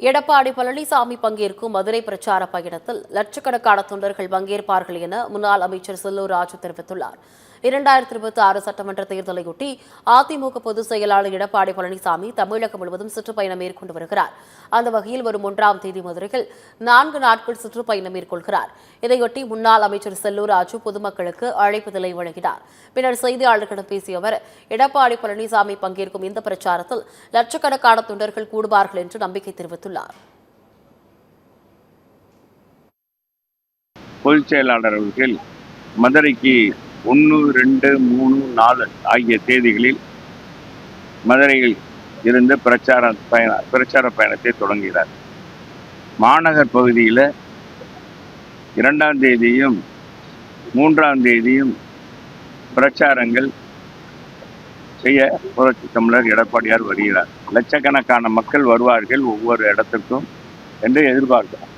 எடப்பாடி பழனிசாமி பங்கேற்கும் மதுரை பிரச்சார பயணத்தில் லட்சக்கணக்கான தொண்டர்கள் பங்கேற்பார்கள் என முன்னாள் அமைச்சர் செல்லூர் ராஜு தெரிவித்துள்ளார். 2026 சட்டமன்ற தேர்தலையொட்டி அதிமுக பொதுச் செயலாளர் எடப்பாடி பழனிசாமி தமிழகம் முழுவதும் சுற்றுப்பயணம் மேற்கொண்டு வருகிறார். அந்த வகையில் வரும் 1ஆம் தேதி மதுரையில் 4 நாட்கள் சுற்றுப்பயணம் மேற்கொள்கிறார். இதையொட்டி முன்னாள் அமைச்சர் செல்லூர் ராஜு பொதுமக்களுக்கு அழைப்புதலை வழங்கினார். பின்னர் செய்தியாளர்களிடம் பேசிய அவர், எடப்பாடி பழனிசாமி பங்கேற்கும் இந்த பிரச்சாரத்தில் லட்சக்கணக்கான தொண்டர்கள் கூடுவார்கள் என்று நம்பிக்கை தெரிவித்துள்ளார். பொதுச் செயலாளர் அவர்கள் மதுரைக்கு 1, 2, 3, 4 ஆகிய தேதிகளில் மதுரையில் இருந்து பிரச்சார பயணத்தை தொடங்குகிறார். மாநகர் பகுதியில் 2ஆம் தேதியும் 3ஆம் தேதியும் பிரச்சாரங்கள் செய்ய புரட்சி தமிழர் எடப்பாடியார் வருகிறார். லட்சக்கணக்கான மக்கள் வருவார்கள் ஒவ்வொரு இடத்துக்கும் என்று எதிர்பார்க்கிறோம்.